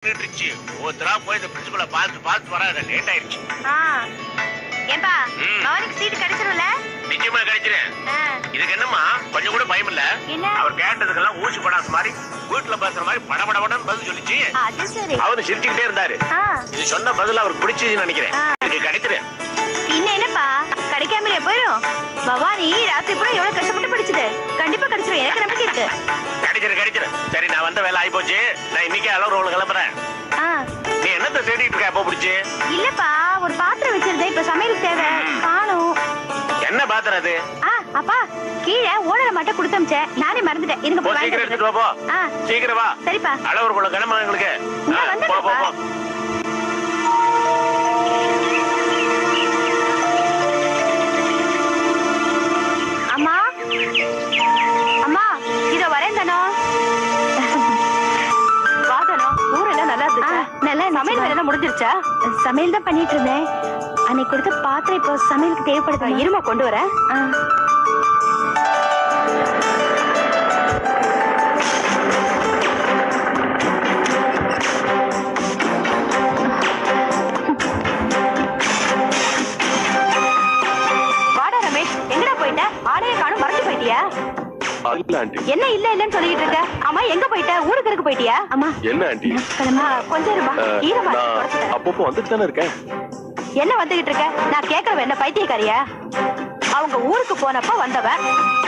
போய் இந்த பிரிட்ஜுக்குள்ள பார்த்து வராத லேட் ஆயிடுச்சு. ஏம்பா அவனுக்கு சீட் கிடைச்சிரும்ல? நிச்சயமா கிடைச்சிரும். இதுக்கு என்னம்மா கொஞ்சம் கூட பயம் இல்ல? அவர் கேட்டதுக்கெல்லாம் ஊசி படாத மாதிரி வீட்டுல பேசுற மாதிரி படபடபடன்னு பதில் சொல்லிச்சு. அது சரி. அவரு சிரிச்சுக்கிட்டே இருந்தாரு. இது சொன்ன பதில் அவருக்கு பிடிச்சதுன்னு நினைக்கிறேன். இதுக்கு கிடைச்சிரும். இன்னும் என்னப்பா கிடைக்காமலே போயிடும். பவானி ராத்திரி கூட எவ்வளவு கஷ்டப்பட்டு படிச்சது. கண்டிப்பா கிடைச்சிரும், எனக்கு நம்பிக்கை இருக்கு. கிடைச்சிரும். சரி, நான் வந்த வேலை ஆகி போச்சு. நான் இன்னைக்கே அளவு ரோல் கிளம்புறேன். நீ என்னத்த தேடிட்டு இருக்க? எப்ப பிடிச்சு? இல்லப்பா ஒரு பாத்திரம் வச்சிருந்தேன், இப்ப சமையலுக்கு தேவை காணும். என்ன பாத்திரம் அது? அப்பா கீழே ஓனரை மட்டும் கொடுத்தமிச்சேன், நானே மறந்துட்டேன். இருங்க போய் சீக்கிரம் எடுத்துட்டு வா. சீக்கிரம் வா. சரிப்பா. அளவு ரோல் கிளம்புறேன் உங்களுக்கு. போ. அம்மா அம்மா இதோ வரேன் தானோ. வாதனோ ஊரெல்லாம் நல்லா இருந்துச்சா? நல்லா. சமையல் வேலை முடிஞ்சிருச்சா? சமையல் தான் பண்ணிட்டு இருந்தேன். அன்னைக்கு கொடுத்த பாத்திரம் இப்போ சமையலுக்கு தேவைப்படுது. இருமா கொண்டு வரேன். வாடா ரமேஷ், எங்கடா போயிட்ட? ஆடையை காணும், மறந்து போயிட்டியா? என்ன இல்ல இல்லன்னு சொல்லிட்டு இருக்க? அம்மா எங்க போயிட்ட? ஊருக்கு இருக்க போயிட்டியா? அம்மா என்ன ஆண்டி? கொஞ்சம் இருமா. ஈரமா அப்பப்போ வந்துட்டு தானே இருக்கேன். என்ன வந்துகிட்டு இருக்க? நான் கேக்குறவ என்ன பைத்தியக்காரியா? அவங்க ஊருக்கு போனப்ப வந்தவ,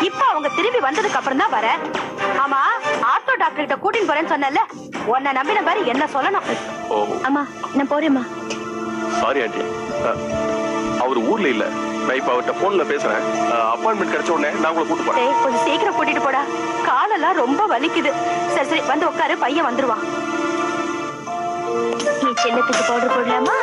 இப்ப அவங்க திரும்பி வந்ததுக்கு அப்புறம் தான் வர. ஆமா, ஆட்டோ டாக்டர் கிட்ட கூட்டின்னு போறேன்னு சொன்னல, உன்னை நம்பின பாரு என்ன சொல்லணும். அம்மா நான் போறேம்மா. சாரி ஆண்டி, அவர் ஊர்ல இல்ல. நான் இப்ப அவர்கிட்ட போன்ல பேசுறேன். அப்பாயின்மெண்ட் கிடைச்ச உடனே நான் உங்களை கூட்டு போறேன். கொஞ்சம் சீக்கிரம் கூட்டிட்டு போடா, காலெல்லாம் ரொம்ப வலிக்குது. சரி சரி வந்து உட்காரு, பையன் வந்துருவான். நீ செல்லத்துக்கு பவுடர் போடலாமா?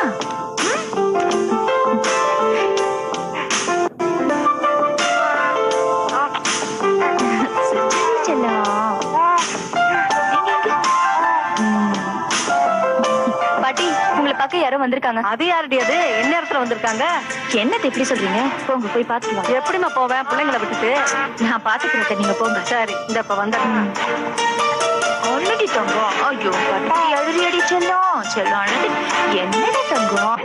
பாட்டி உங்களை பார்க்க யாரோ வந்திருக்காங்க. அது யாருடி? அது என்ன நேரத்துல வந்திருக்காங்க? என்னத்தை எப்படி சொல்றீங்க? போங்க போய் பாத்துக்கலாம். எப்படிமா போவேன் பிள்ளைங்களை விட்டுட்டு? நான் பாத்துக்கிறேன், நீங்க போங்க. சரி இந்த இப்ப வந்தேன். ஆல்ரெடி தங்கம். ஐயோ பாட்டி அழுறி அடி செல்லும் செல்லும் அழுது. என்னடா தங்கம்?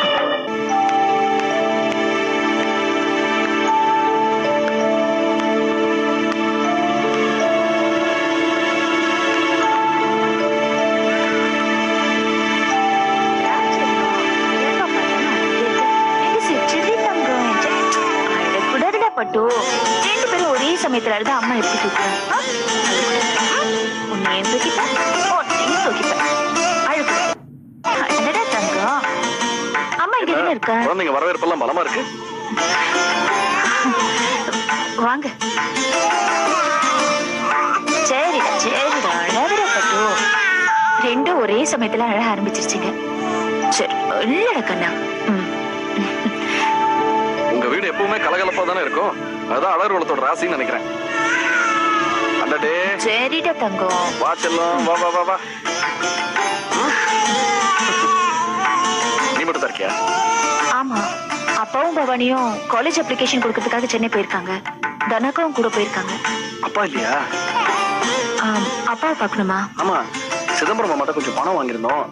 பட்டு ரெண்டு பேரும் ஒரே சமயத்துல அழுத அம்மா எப்படி தூக்குறேன்? உன்னையும் தூக்கிப்பேன், உன்னையும் தூக்கிப்பேன். அழுக்கு அழடா தங்கம். அம்மா இங்க தானே இருக்க? குழந்தைங்க வரவேற்பெல்லாம் பலமா இருக்கு. வாங்க. சரிடா சரிடா அழகுற பட்டு. ரெண்டும் ஒரே சமயத்துல அழ ஆரம்பிச்சிருச்சுங்க. சரி இல்லடா கண்ணா. உங்க வீடு எப்பவுமே கலகலப்பா தானே இருக்கும். அதான் அலர்வலத்தோட ராசின்னு நினைக்கிறேன். அடடே சரிடா தங்கம். வா செல்லம், வா வா வா வா. நீ மட்டும் இருக்கியா? ஆமா, அப்பாவும் பவானியும் காலேஜ் அப்ளிகேஷன் கொடுக்கறதுக்காக சென்னை போயிருக்காங்க. தனகாவும் கூட போயிருக்காங்க. அப்பா இல்லையா? அப்பாவை பாக்கணுமா? ஆமா, சிதம்பரம் மாமாட்ட கொஞ்சம் பணம் வாங்கியிருந்தோம்,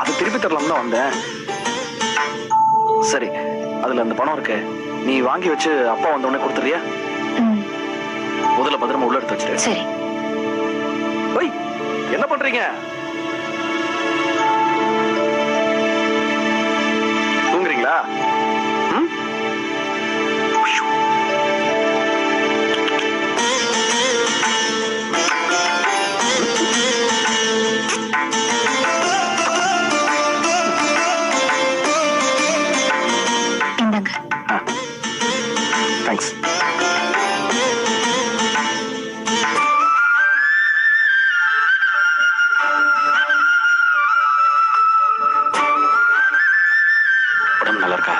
அதை திருப்பி தரலாம் தான் வந்தேன். சரி, அதுல அந்த பணம் இருக்கு, நீ வாங்கி வச்சு அப்பா வந்த உடனே கொடுத்துறியா? முதல்ல பத்திரமா உள்ள எடுத்து வச்சிரு. சரி. ஓய், என்ன பண்றீங்க? தூங்குறீங்களா? இந்தாங்க. தேங்க்ஸ். உடம்பு நல்லா இருக்கா?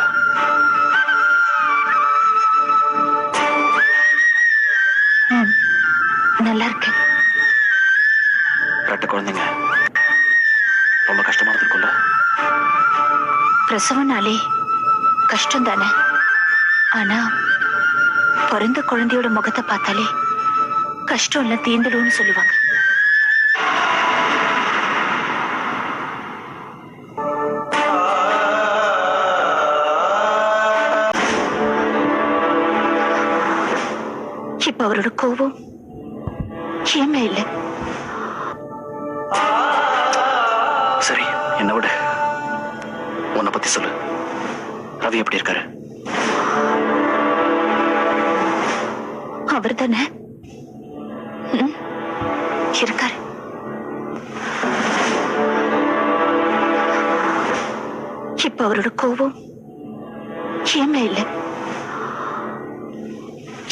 நல்லா இருக்கு. ரெட்ட குழந்தைங்க ரொம்ப கஷ்டமா இருக்கும்ல? பிரசவனாலே கஷ்டம் தானே. ஆனா பிறந்த குழந்தையோட முகத்தை பார்த்தாலே கஷ்டம் எல்லாம் தீர்ந்துடும்னு சொல்லுவாங்க. இப்ப அவரோட கோபம் ஏமே இல்லை. சரி, என்ன விட உன்னை பத்தி சொல்லு. ரவி எப்படி இருக்காரு? அவர் தானே இருக்காரு. இப்ப அவரோட கோபம் ஏமே இல்லை,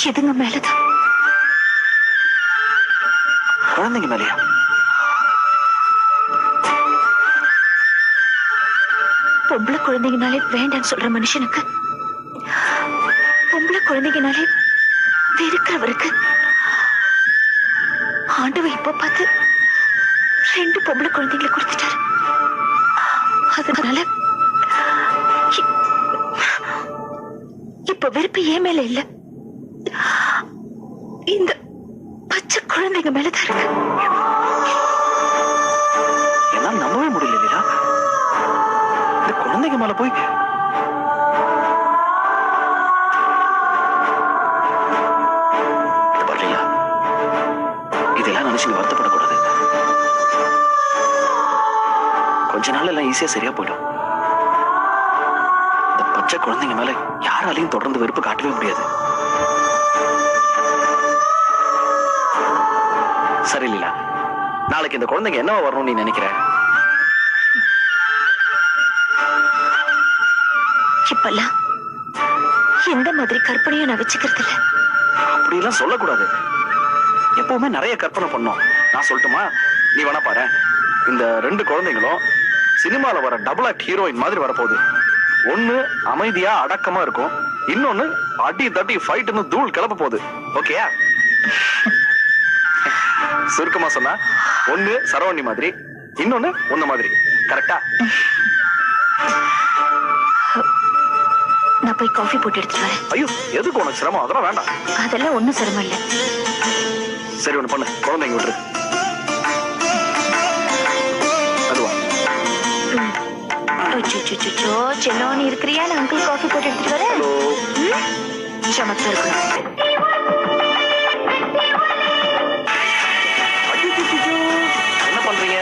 எதுங்க மேலதான். குழந்தைங்க மேலையா? பொம்பளை குழந்தைங்கனாலே வேண்டான்னு சொல்ற மனுஷனுக்கு பொம்பளை குழந்தைங்கனாலே வெறுக்கிறவருக்கு ஆண்டவன் இப்ப பார்த்து 2 பொம்பளை குழந்தைங்களை கொடுத்துட்டாரு. அதனால இப்ப வெறுப்பு ஏன் மேல இல்ல, இந்த பச்சை குழந்தைங்க மேலதான் இருக்கு. என்னால நம்பவே முடியல லீலா. இந்த குழந்தைங்க மேல போய் லீலா, இதெல்லாம் நினைச்சு நீ வருத்தப்படக்கூடாது. கொஞ்ச நாள் எல்லாம் ஈஸியா சரியா போயிடும். இந்த பச்சை குழந்தைங்க மேல யாராலையும் தொடர்ந்து வெறுப்பு காட்டவே முடியாது. சரி லீலா, நாளைக்கு இந்த குழந்தைங்க என்னவா வரணும்னு நீ நினைக்கிற? இப்பெல்லாம் எந்த மாதிரி கற்பனையும் நான் வச்சுக்கிறது இல்ல. அப்படி எல்லாம் சொல்லக்கூடாது. எப்பவுமே நிறைய கற்பனை பண்ணோம். நான் சொல்லட்டுமா? நீ வேணா பாரு, இந்த 2 குழந்தைங்களும் சினிமால வர டபுள் ஆக்ட் ஹீரோயின் மாதிரி வரப்போகுது. ஒண்ணு அமைதியா அடக்கமா இருக்கும், இன்னொன்னு அடி தட்டி ஃபைட்னு தூள் கிளப்ப போகுது. ஓகேயா? சுருக்கமா சொன்னா, ஒண்ணு சரவணி மாதிரி, இன்னொன்னு உன்ன மாதிரி. கரெக்டா? நான் போய் காஃபி போட்டு எடுத்துட்டு வரேன். ஐயோ, எதுக்கு உனக்கு சிரமம்? அதெல்லாம் வேண்டாம். அதெல்லாம் ஒண்ணும் சிரமம் இல்ல. சரி, ஒண்ணு பண்ணு, குழந்தைங்க விட்டுரு. அதுவா செல்லோன்னு இருக்கிறியா? நான் அங்கிள் காஃபி போட்டு எடுத்துட்டு வரேன். சமத்தா இருக்கணும். என்ன பண்றீங்க?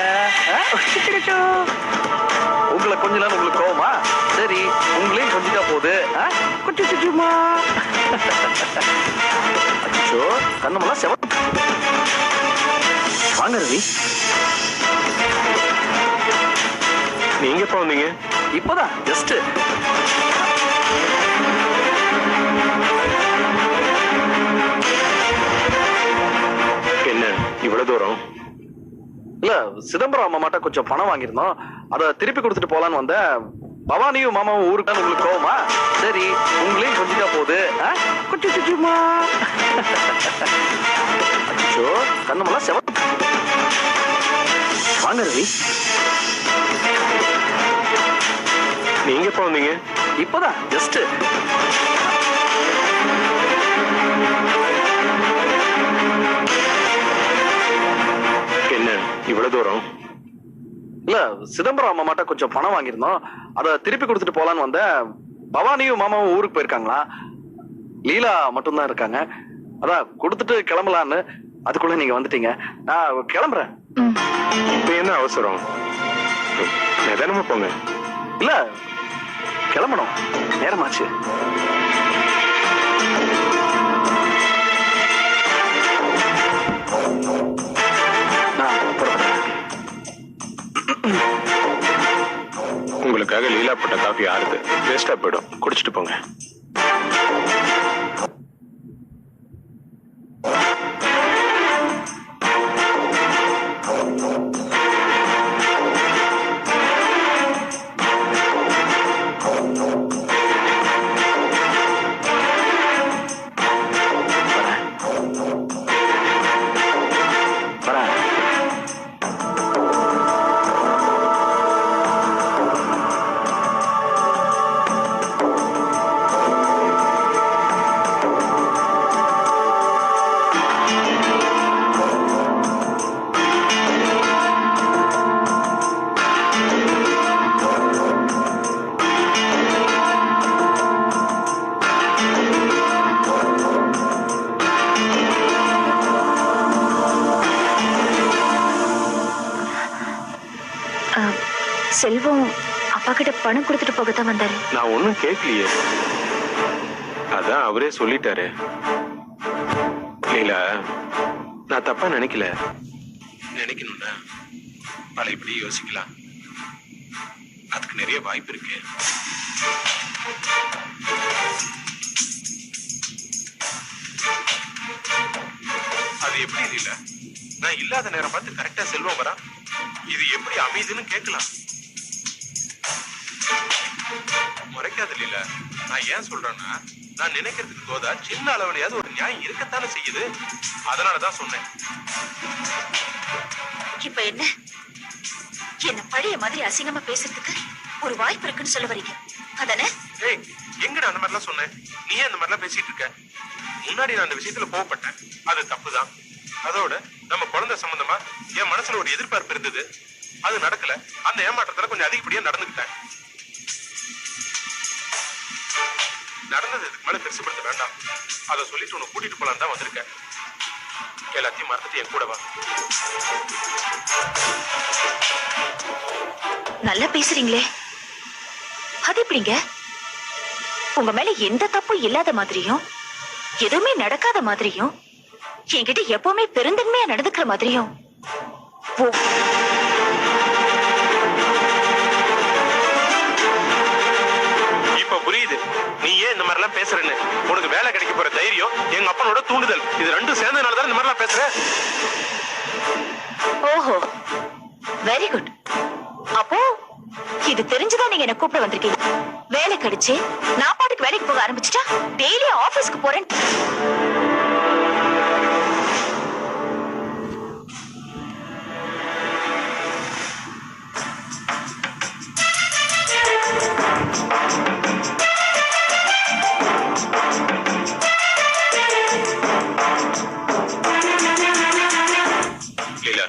உங்களை கொஞ்ச நாள் உங்களுக்கு கோவமா? சரி, உங்களையும் கொஞ்சிட்டா போகுது. அச்சோ, கண்ணமெல்லாம் செவ. வாங்க ரவி. நீங்க எப்ப வந்தீங்க? இப்பதான் ஜஸ்ட். என்ன இவ்வளவு தூரம்? இல்ல, சிதம்பரம் அம்மா மாட்ட கொஞ்சம் பணம் வாங்கியிருந்தோம், அதை திருப்பி கொடுத்துட்டு போலான்னு வந்த. பவானியும் மாமாவும் ஊருக்கான்னு உங்களுக்கு கோவமா? சரி, உங்களையும் கொஞ்சிட்டா போகுது. அச்சோ, கண்ணமெல்லாம் செவ. வாங்க ரவி. நீங்க எப்ப வந்தீங்க? இப்பதான் ஜஸ்ட். என்ன இவ்வளவு தூரம்? இல்ல, சிதம்பரம் அம்மா மாட்ட கொஞ்சம் பணம் வாங்கியிருந்தோம், அதை திருப்பி கொடுத்துட்டு போலான்னு வந்த. பவானியும் மாமாவும் ஊருக்கு போயிருக்காங்களா, லீலா மட்டும்தான் இருக்காங்க. அதான் கொடுத்துட்டு கிளம்பலான்னு. அதுக்குள்ள நீங்க வந்துட்டீங்க. நான் கிளம்புறேன். இப்ப என்ன அவசரம்? நிதானமா போங்க. இல்ல, கிளம்பணும், நேரமாச்சு. நான் புறப்படுறேன். உங்களுக்காக லீலா போட்ட காஃபி ஆறுது, வேஸ்டா போயிடும். குடிச்சிட்டு போங்க. செல்வம் அப்பா கிட்ட பணம் கொடுத்துட்டு போகத்தான் வந்தாரு. நான் ஒண்ணும் கேட்கலையே, அதான் அவரே சொல்லிட்டாரு. லீலா, நான் தப்பா நினைக்கல. நினைக்கணும்னா பழையபடி யோசிக்கலாம். அதுக்கு நிறைய வாய்ப்பு இருக்கு. அது எப்படி இல்ல, நான் இல்லாத நேரம் பார்த்து கரெக்டா செல்வம் வரா, இது எப்படி அமைதுன்னு கேட்கலாம். முறைக்காது இல்ல. நான் ஏன் சொல்றேன்னா, நான் நினைக்கிறதுக்கு தோதா சின்ன அளவுலயாவது ஒரு நியாயம் இருக்கத்தானே செய்யுது. அதனாலதான் சொன்னேன். இப்ப என்ன பழைய மாதிரி அசிங்கமா பேசுறதுக்கு ஒரு வாய்ப்பு இருக்குன்னு சொல்ல வரீங்க அதானே? ஏய், எங்கடா அந்த மாதிரிலாம் சொன்னேன்? நீ ஏன் அந்த மாதிரிலாம் பேசிட்டு இருக்க? முன்னாடி நான் அந்த விஷயத்துல கோவப்பட்டேன், அது தப்புதான். அதோட நம்ம குழந்தை சம்பந்தமா என் மனசுல ஒரு எதிர்பார்ப்பு இருந்தது, அது நடக்கல. அந்த ஏமாற்றத்துல கொஞ்சம் அதிகப்படியா நடந்துக்கிட்டேன். நடந்தது இதுக்கு மேல பெருசுப்படுத்த வேண்டாம். அதை சொல்லிட்டு உன்னை கூட்டிட்டு போலாம் தான் வந்திருக்கேன். எல்லாத்தையும் மறந்துட்டு என் கூட வா. நல்லா பேசுறீங்களே, அது எப்படிங்க? உங்க மேல எந்த தப்பும் இல்லாத மாதிரியும் எதுவுமே நடக்காத மாதிரியும் என்கிட்ட எப்பவுமே பெருந்தன்மையா நடந்துக்கிற மாதிரியும் இப்ப புரியுது நீ ஏன் இந்த மாதிரி எல்லாம் பேசுறேன்னு. உனக்கு வேலை கிடைக்க போற தைரியம், எங்க அப்பனோட தூண்டுதல், இது ரெண்டும் சேர்ந்ததுனாலதான் இந்த மாதிரி எல்லாம் பேசுற. ஓஹோ, வெரி குட். அப்போ இது தெரிஞ்சுதான் நீங்க என்ன கூப்பிட வந்திருக்கீங்க. வேலை கிடைச்சு நான் பாட்டுக்கு வேலைக்கு போக ஆரம்பிச்சுட்டா டெய்லி ஆபீஸ்க்கு போறேன். லீலா,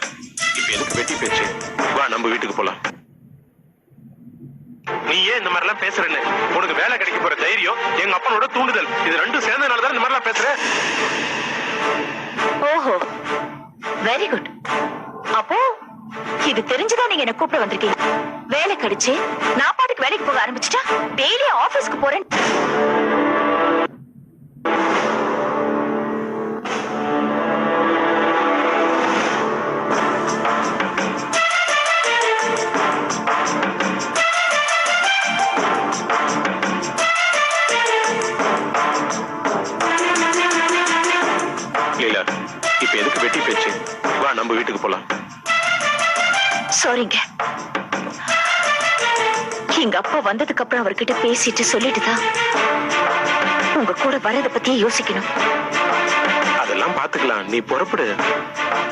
இப்ப எதுக்கு வெட்டி பேச்சு? வா, நம்ம வீட்டுக்கு போலாம். நீ ஏன் இந்த மாதிரி எல்லாம் பேசுறேன்னு. உனக்கு வேலை கிடைக்க போற தைரியம், எங்க அப்பனோட தூண்டுதல், இது ரெண்டும் சேர்ந்ததுனாலதான் இந்த மாதிரி எல்லாம் பேசுற. ஓஹோ, வெரி குட். அப்போ இது தெரிஞ்சுதான் நீங்க என்ன கூப்பிட வந்திருக்கீங்க. வேலை கிடைச்சு நான் பாட்டுக்கு வேலைக்கு போக ஆரம்பிச்சுட்டா டெய்லி ஆபீஸ்க்கு போறேன். லீலா, இப்ப எதுக்கு வெட்டி பேச்சு? வா, நம்ம வீட்டுக்கு போலாம். சாரிங்க, எங்க அப்பா வந்ததுக்கு அப்புறம் அவர்கிட்ட பேசிட்டு சொல்லிட்டுதான் உங்க கூட வரத பத்தியே யோசிக்கணும். அதெல்லாம் பாத்துக்கலாம், நீ புறப்படு.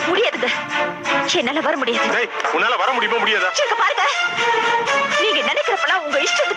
முடியாதுங்க, என்னால வர முடியாது. உன்னால வர முடியுமா முடியாதா? பாருங்க, நீங்க நினைக்கிறப்பெல்லாம் உங்க இஷ்டத்துக்கு